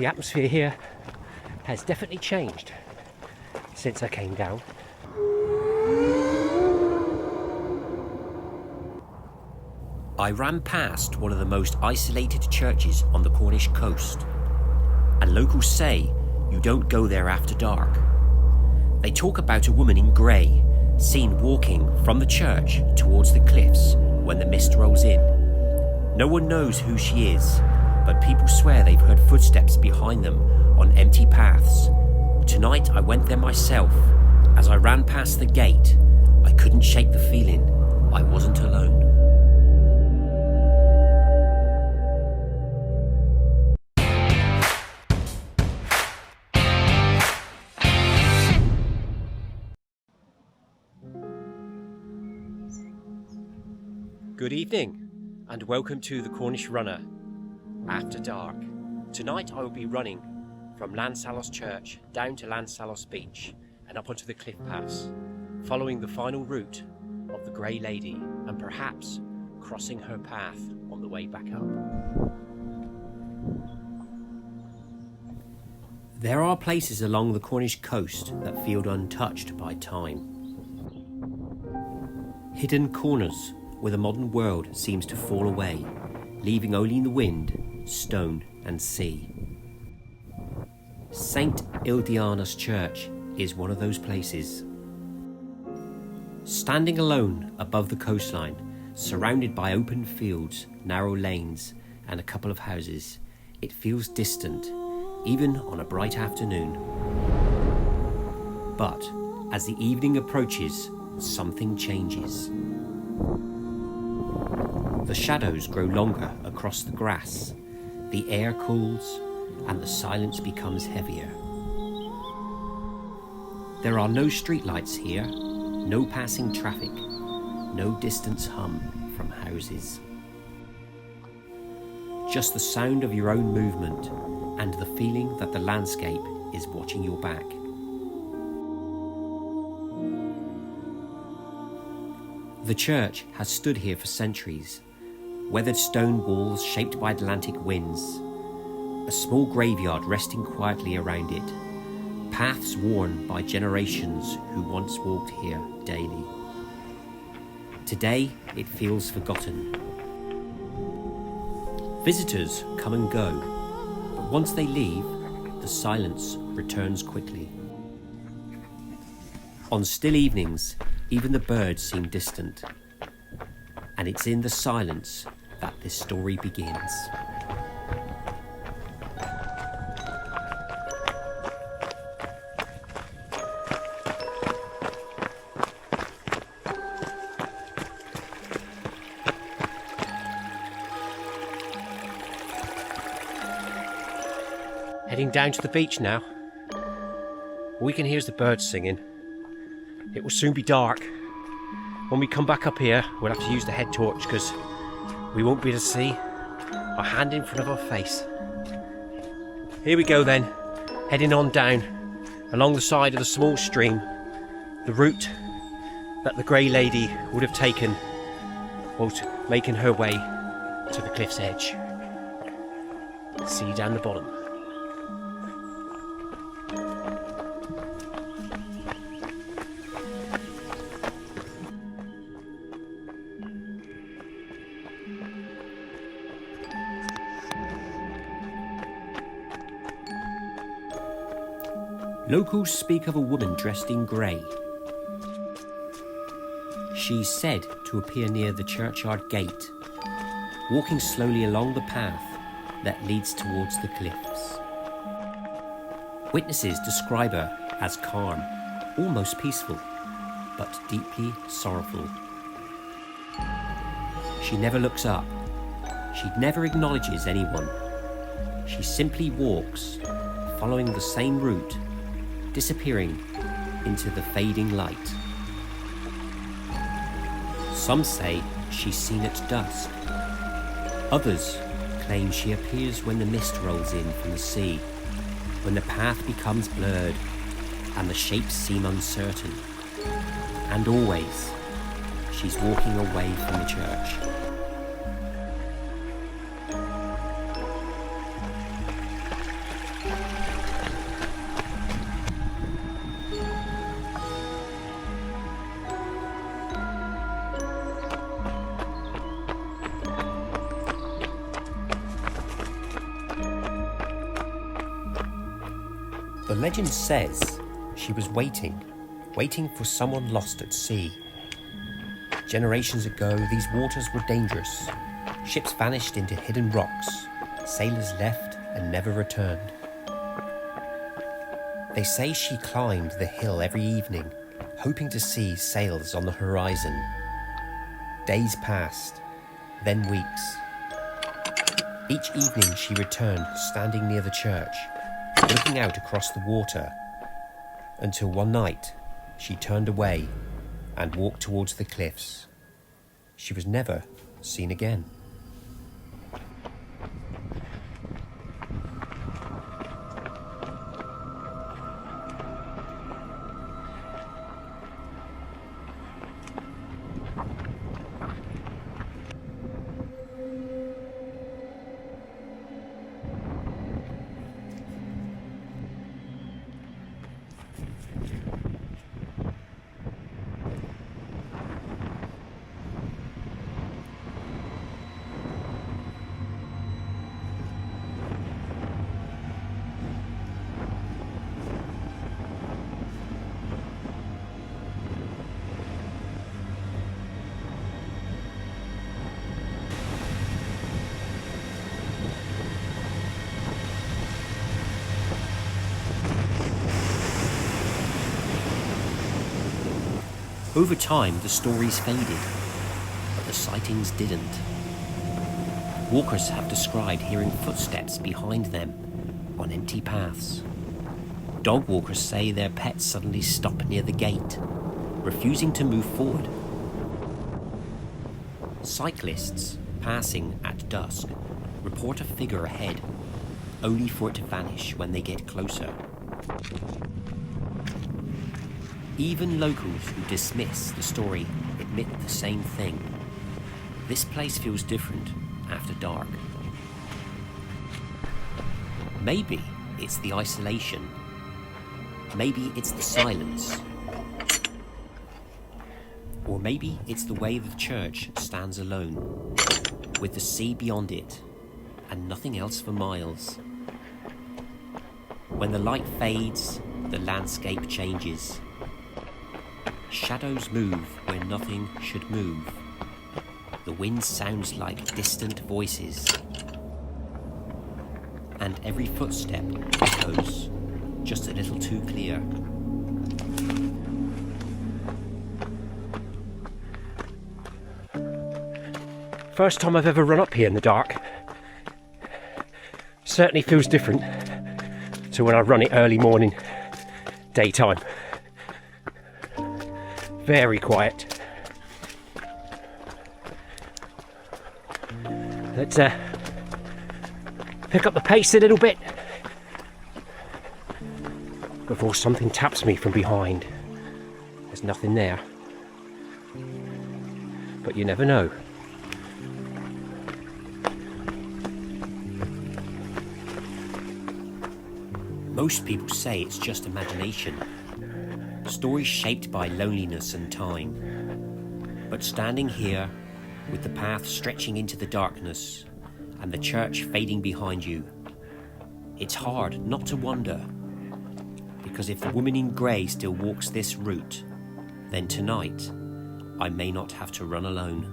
The atmosphere here has definitely changed since I came down. I ran past one of the most isolated churches on the Cornish coast, and locals say you don't go there after dark. They talk about a woman in grey seen walking from the church towards the cliffs when the mist rolls in. No one knows who she is, but people swear they've heard footsteps behind them on empty paths. Tonight I went there myself. As I ran past the gate, I couldn't shake the feeling I wasn't alone. Good evening, and welcome to the Cornish Runner After Dark. Tonight I will be running from Lansallos Church down to Lansallos Beach and up onto the cliff pass, following the final route of the Grey Lady and perhaps crossing her path on the way back up. There are places along the Cornish coast that feel untouched by time. Hidden corners where the modern world seems to fall away, leaving only the wind, stone and sea. St. Ildierna's church is one of those places. Standing alone above the coastline, surrounded by open fields, narrow lanes and a couple of houses, it feels distant, even on a bright afternoon. But as the evening approaches, something changes. The shadows grow longer across the grass, the air cools, and the silence becomes heavier. There are no streetlights here, no passing traffic, no distant hum from houses. Just the sound of your own movement and the feeling that the landscape is watching your back. The church has stood here for centuries. Weathered stone walls shaped by Atlantic winds, a small graveyard resting quietly around it, paths worn by generations who once walked here daily. Today, it feels forgotten. Visitors come and go, but once they leave, the silence returns quickly. On still evenings, even the birds seem distant, and it's in the silence that this story begins. Heading down to the beach now. All we can hear is the birds singing. It will soon be dark. When we come back up here, we'll have to use the head torch because we won't be able to see our hand in front of our face. Here we go then, heading on down along the side of the small stream, the route that the Grey Lady would have taken whilst making her way to the cliff's edge. See you down the bottom. Locals speak of a woman dressed in grey. She's said to appear near the churchyard gate, walking slowly along the path that leads towards the cliffs. Witnesses describe her as calm, almost peaceful, but deeply sorrowful. She never looks up. She never acknowledges anyone. She simply walks, following the same route, disappearing into the fading light. Some say she's seen at dusk. Others claim she appears when the mist rolls in from the sea, when the path becomes blurred and the shapes seem uncertain. And always, she's walking away from the church. The legend says she was waiting for someone lost at sea. Generations ago, these waters were dangerous. Ships vanished into hidden rocks. Sailors left and never returned. They say she climbed the hill every evening, hoping to see sails on the horizon. Days passed, then weeks. Each evening she returned, standing near the church, looking out across the water, until one night she turned away and walked towards the cliffs. She was never seen again. Over time, the stories faded, but the sightings didn't. Walkers have described hearing footsteps behind them on empty paths. Dog walkers say their pets suddenly stop near the gate, refusing to move forward. Cyclists passing at dusk report a figure ahead, only for it to vanish when they get closer. Even locals who dismiss the story admit the same thing. This place feels different after dark. Maybe it's the isolation. Maybe it's the silence. Or maybe it's the way the church stands alone, with the sea beyond it and nothing else for miles. When the light fades, the landscape changes. Shadows move where nothing should move. The wind sounds like distant voices. And every footstep echoes just a little too clear. First time I've ever run up here in the dark. Certainly feels different to when I run it early morning, daytime. Very quiet. Let's pick up the pace a little bit before something taps me from behind. There's nothing there, but you never know. Most people say it's just imagination. Stories shaped by loneliness and time. But standing here, with the path stretching into the darkness and the church fading behind you, it's hard not to wonder. Because if the woman in grey still walks this route, then tonight I may not have to run alone.